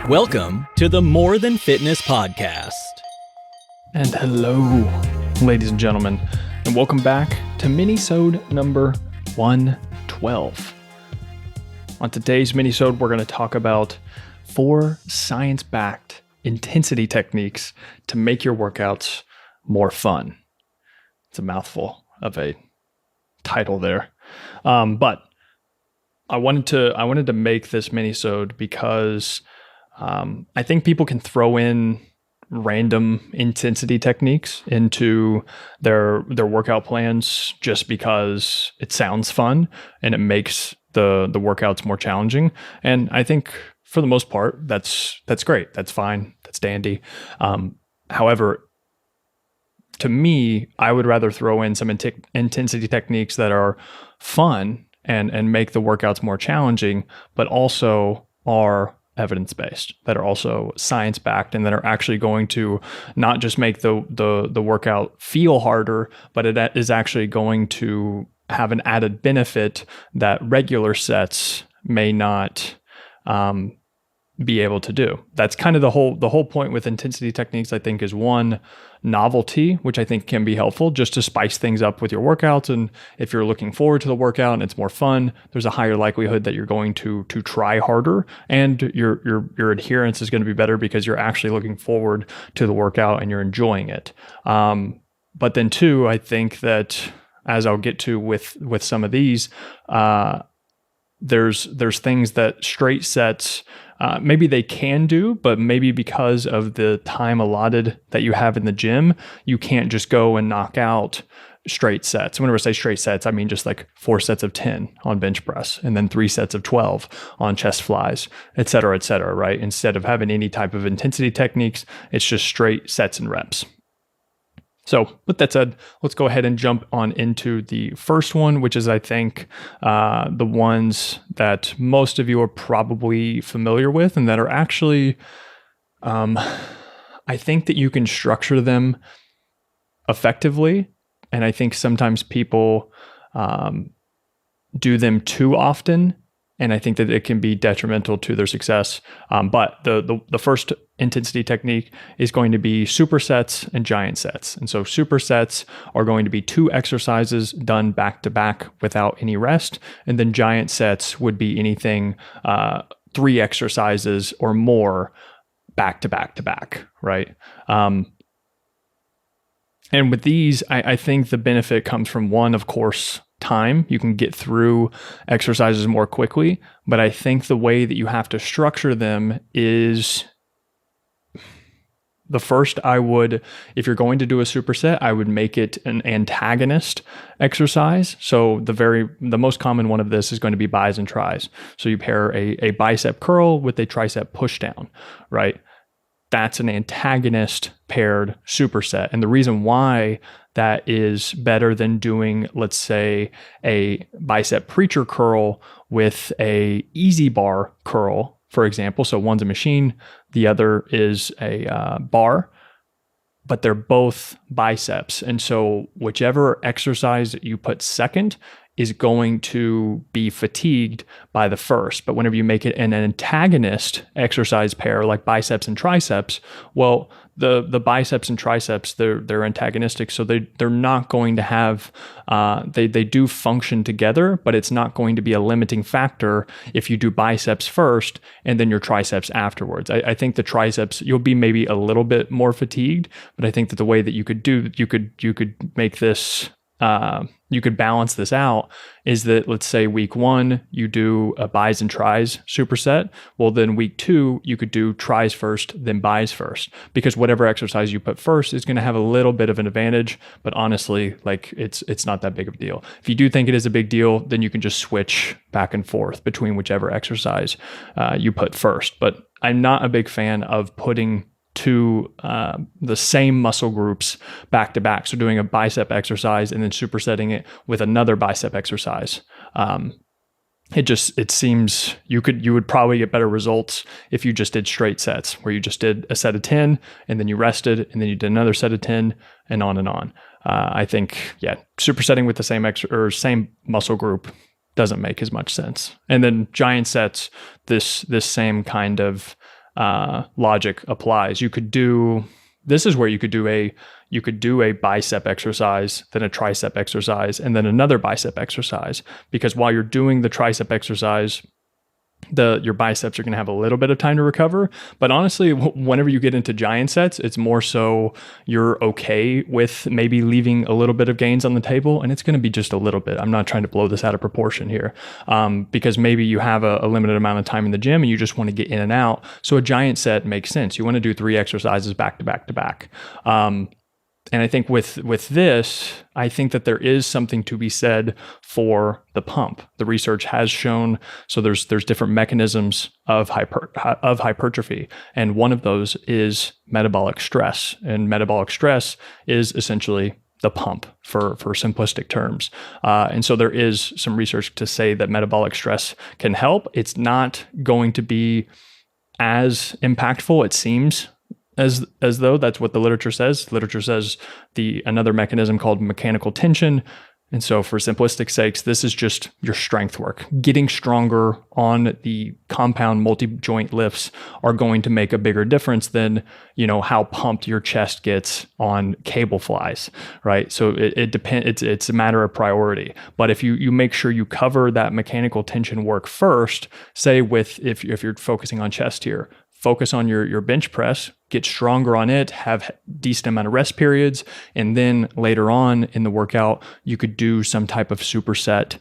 Welcome to the More Than Fitness podcast. And hello, ladies and gentlemen, and welcome back to Minisode number 112. On today's Minisode, we're going to talk about 4 science-backed intensity techniques to make your workouts more fun. It's a mouthful of a title there, but I wanted to make this Minisode because I think people can throw in random intensity techniques into their workout plans just because it sounds fun and it makes the workouts more challenging. And I think for the most part, that's great. That's fine. That's dandy. However, to me, I would rather throw in some intensity techniques that are fun and make the workouts more challenging, but also are evidence-based, that are also science-backed, and that are actually going to not just make the workout feel harder, but it is actually going to have an added benefit that regular sets may not be able to do. That's kind of the whole point with intensity techniques, I think, is one, novelty, which I think can be helpful just to spice things up with your workouts. And if you're looking forward to the workout and it's more fun, there's a higher likelihood that you're going to try harder, and your adherence is going to be better because you're actually looking forward to the workout and you're enjoying it. But then two, I think that, as I'll get to with some of these, there's things that straight sets maybe they can do, but maybe because of the time allotted that you have in the gym, you can't just go and knock out straight sets. Whenever I say straight sets, I mean just like 4 sets of 10 on bench press, and then 3 sets of 12 on chest flies, et cetera, right? Instead of having any type of intensity techniques, it's just straight sets and reps. So with that said, let's go ahead and jump on into the first one, which is, I think, the ones that most of you are probably familiar with, and that are actually, I think that you can structure them effectively. And I think sometimes people do them too often, and I think that it can be detrimental to their success. But the first intensity technique is going to be supersets and giant sets. And so supersets are going to be 2 exercises done back to back without any rest. And then giant sets would be anything 3 exercises or more back to back to back, right? And with these, I think the benefit comes from, one, of course, time. You can get through exercises more quickly, but I think the way that you have to structure them is, the first, if you're going to do a superset, I would make it an antagonist exercise. So the most common one of this is going to be bis and tris. So you pair a bicep curl with a tricep push down, right? That's an antagonist paired superset. And the reason why that is better than doing, let's say, a bicep preacher curl with a easy bar curl, for example. So one's a machine, the other is a bar, but they're both biceps. And so whichever exercise that you put second is going to be fatigued by the first. But whenever you make it an antagonist exercise pair, like biceps and triceps, well, the biceps and triceps, they're antagonistic, so they're not going to have they do function together, but it's not going to be a limiting factor if you do biceps first and then your triceps afterwards. I think the triceps, you'll be maybe a little bit more fatigued, but I think that the way that you could make this, you could balance this out, is that, let's say week 1, you do a bis and tris superset. Well, then week 2, you could do tris first, then bis first, because whatever exercise you put first is going to have a little bit of an advantage. But honestly, like it's not that big of a deal. If you do think it is a big deal, then you can just switch back and forth between whichever exercise you put first. But I'm not a big fan of putting to the same muscle groups back to back. So doing a bicep exercise and then supersetting it with another bicep exercise. It seems you would probably get better results if you just did straight sets, where you just did a set of 10 and then you rested and then you did another set of 10 and on and on. I think, supersetting with the same muscle group doesn't make as much sense. And then giant sets, this same kind of logic applies. This is where you could do a bicep exercise, then a tricep exercise, and then another bicep exercise. Because while you're doing the tricep exercise, your biceps are going to have a little bit of time to recover. But honestly, whenever you get into giant sets, it's more so you're okay with maybe leaving a little bit of gains on the table, and it's going to be just a little bit. I'm not trying to blow this out of proportion here, because maybe you have a limited amount of time in the gym and you just want to get in and out. So a giant set makes sense. You want to do 3 exercises back to back to back. And I think with this, I think that there is something to be said for the pump. The research has shown, so there's different mechanisms of hypertrophy, and one of those is metabolic stress. And metabolic stress is essentially the pump for simplistic terms. And so there is some research to say that metabolic stress can help. It's not going to be as impactful, it seems, as though that's what the literature says. Literature says another mechanism called mechanical tension. And so for simplistic sakes, this is just your strength work. Getting stronger on the compound multi-joint lifts are going to make a bigger difference than, how pumped your chest gets on cable flies, right? So it depends. It's a matter of priority. But if you make sure you cover that mechanical tension work first, say if you're focusing on chest here, focus on your bench press, get stronger on it, have decent amount of rest periods, and then later on in the workout, you could do some type of superset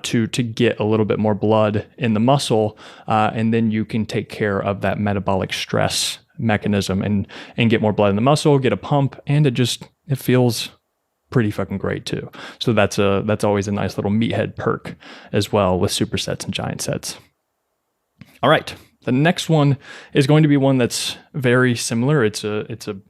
to get a little bit more blood in the muscle, and then you can take care of that metabolic stress mechanism and get more blood in the muscle, get a pump, and it feels pretty fucking great too. So that's always a nice little meathead perk as well with supersets and giant sets. All right. The next one is going to be one that's very similar. It's definitely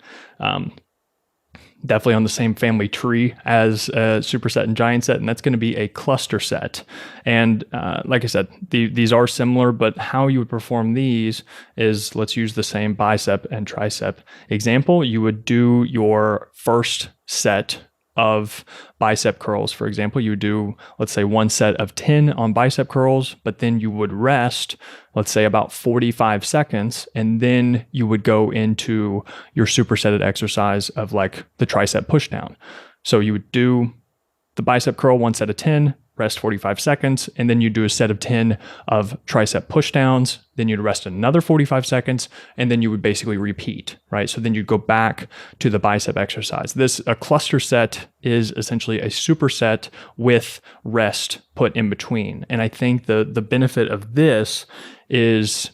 on the same family tree as a superset and giant set, and that's going to be a cluster set. And like I said, these are similar, but how you would perform these is, let's use the same bicep and tricep example. You would do your first set of bicep curls, for example. You would do, let's say, one set of 10 on bicep curls, but then you would rest, let's say, about 45 seconds, and then you would go into your supersetted exercise of like the tricep pushdown. So you would do the bicep curl, one set of 10, rest 45 seconds, and then you do a set of 10 of tricep pushdowns, then you'd rest another 45 seconds, and then you would basically repeat, right? So then you'd go back to the bicep exercise. A cluster set is essentially a superset with rest put in between. And I think the benefit of this is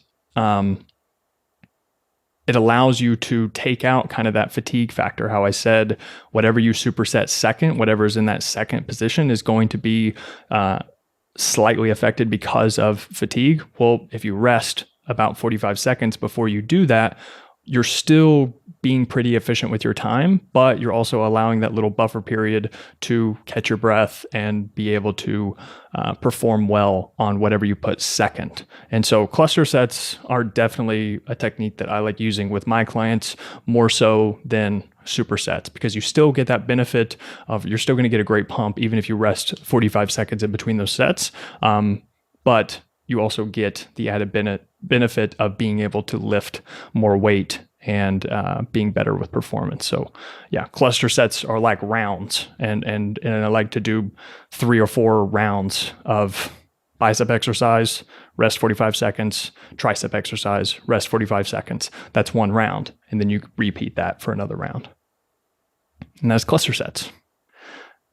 it allows you to take out kind of that fatigue factor. How I said, whatever you superset second, whatever is in that second position is going to be slightly affected because of fatigue. Well, if you rest about 45 seconds before you do that, you're still being pretty efficient with your time, but you're also allowing that little buffer period to catch your breath and be able to perform well on whatever you put second. And so cluster sets are definitely a technique that I like using with my clients more so than supersets, because you still get that benefit of, you're still going to get a great pump even if you rest 45 seconds in between those sets. But you also get the added benefit of being able to lift more weight and being better with performance. So yeah, cluster sets are like rounds, and I like to do 3 or 4 rounds of bicep exercise, rest 45 seconds, tricep exercise, rest 45 seconds. That's one round. And then you repeat that for another round. And that's cluster sets.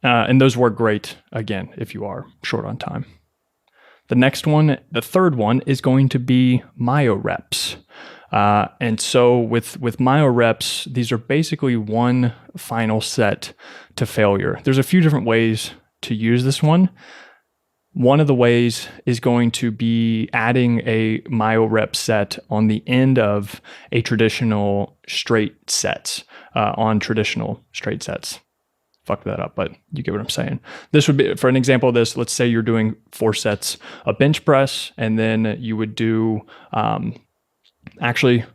And those work great, again, if you are short on time. The next one, the third one, is going to be Myo Reps. And so with Myo Reps, these are basically one final set to failure. There's a few different ways to use this one. One of the ways is going to be adding a Myo Rep set on the end of a traditional straight sets, on traditional straight sets. Fuck that up, but you get what I'm saying. This would be, for an example of this, let's say you're doing 4 sets of bench press, and then you would do, actually,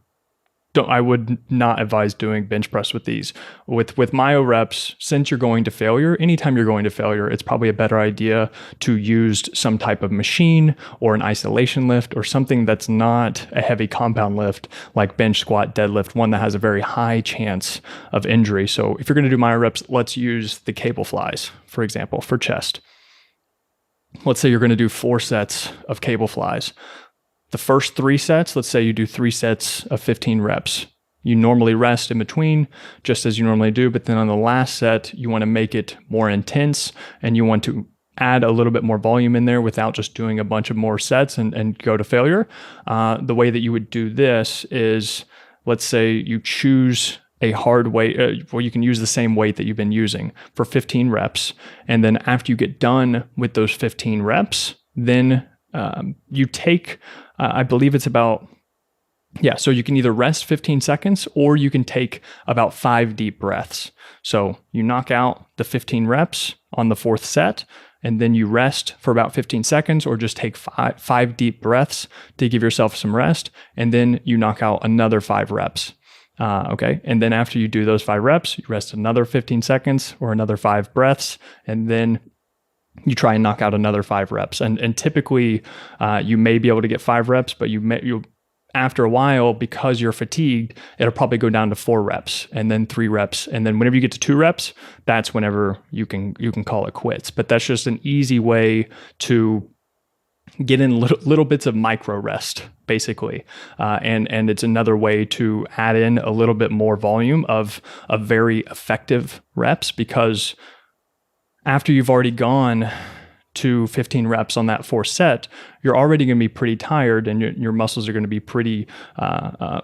I would not advise doing bench press with these. With Myo Reps, since you're going to failure, anytime you're going to failure, it's probably a better idea to use some type of machine or an isolation lift or something that's not a heavy compound lift like bench, squat, deadlift, one that has a very high chance of injury. So if you're going to do Myo Reps, let's use the cable flies, for example, for chest. Let's say you're going to do 4 sets of cable flies. The first 3 sets, let's say you do 3 sets of 15 reps. You normally rest in between, just as you normally do, but then on the last set, you want to make it more intense and you want to add a little bit more volume in there without just doing a bunch of more sets and go to failure. The way that you would do this is, let's say you choose a hard weight, well, you can use the same weight that you've been using for 15 reps. And then after you get done with those 15 reps, then you take, I believe it's about, so you can either rest 15 seconds or you can take about 5 deep breaths. So you knock out the 15 reps on the 4th set, and then you rest for about 15 seconds or just take 5 deep breaths to give yourself some rest. And then you knock out another 5 reps. Okay. And then after you do those 5 reps, you rest another 15 seconds or another 5 breaths. And then you try and knock out another 5 reps. And typically you may be able to get 5 reps, but you after a while, because you're fatigued, it'll probably go down to 4 reps and then 3 reps. And then whenever you get to 2 reps, that's whenever you can call it quits. But that's just an easy way to get in little bits of micro rest, basically. And it's another way to add in a little bit more volume of very effective reps, because after you've already gone to 15 reps on that 4th set, you're already going to be pretty tired and your muscles are going to be pretty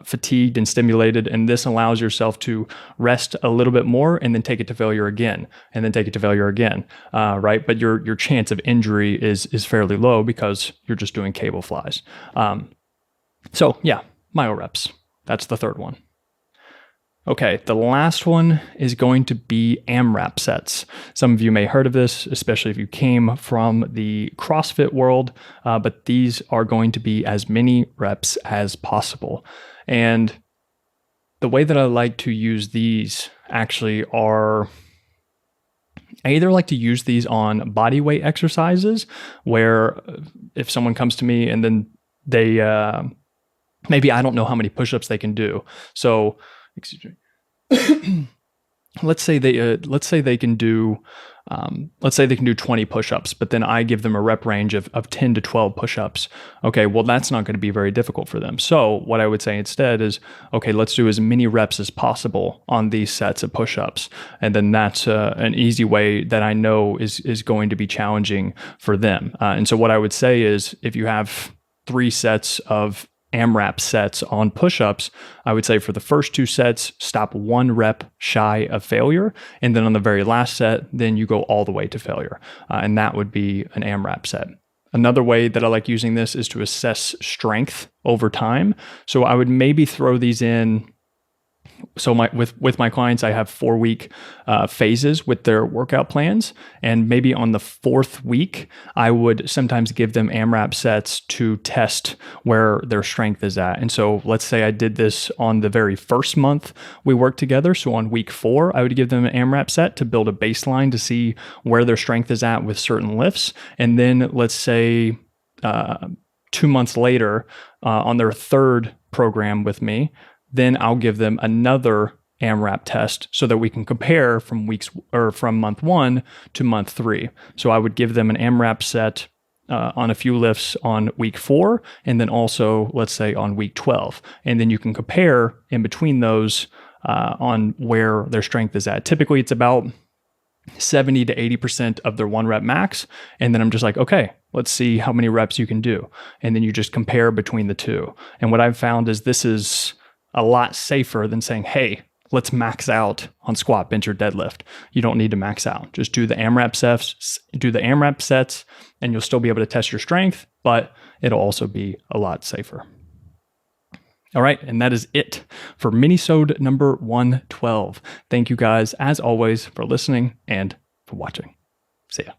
fatigued and stimulated. And this allows yourself to rest a little bit more and then take it to failure again, and then take it to failure again, right? But your chance of injury is fairly low because you're just doing cable flies. So yeah, Myo Reps. That's the 3rd one. Okay, the last one is going to be Amrap Sets. Some of you may have heard of this, especially if you came from the CrossFit world, but these are going to be as many reps as possible. And the way that I like to use these actually are, I either like to use these on body weight exercises, where if someone comes to me and then they, maybe I don't know how many push-ups they can do. So, excuse me. let's say they can do 20 push-ups, but then I give them a rep range of 10 to 12 push-ups. Okay, well, that's not going to be very difficult for them. So what I would say instead is, okay, let's do as many reps as possible on these sets of push-ups. And then that's an easy way that I know is going to be challenging for them. And so what I would say is, if you have 3 sets of Amrap sets on push-ups, I would say for the first 2 sets, stop 1 rep shy of failure. And then on the very last set, then you go all the way to failure. And that would be an Amrap set. Another way that I like using this is to assess strength over time. So I would maybe throw these in. So with my clients, I have 4-week phases with their workout plans. And maybe on the 4th week, I would sometimes give them Amrap sets to test where their strength is at. And so let's say I did this on the very first month we worked together. So on week 4, I would give them an Amrap set to build a baseline to see where their strength is at with certain lifts. And then let's say 2 months later, on their 3rd program with me, then I'll give them another Amrap test so that we can compare from month 1 to month 3. So I would give them an Amrap set on a few lifts on week 4, and then also, let's say, on week 12. And then you can compare in between those on where their strength is at. Typically, it's about 70 to 80% of their 1 rep max. And then I'm just like, okay, let's see how many reps you can do. And then you just compare between the 2. And what I've found is this is a lot safer than saying, hey, let's max out on squat, bench, or deadlift. You don't need to max out. Just do the Amrap sets, and you'll still be able to test your strength, but it'll also be a lot safer. All right, and that is it for Minisode number 112. Thank you guys, as always, for listening and for watching. See ya.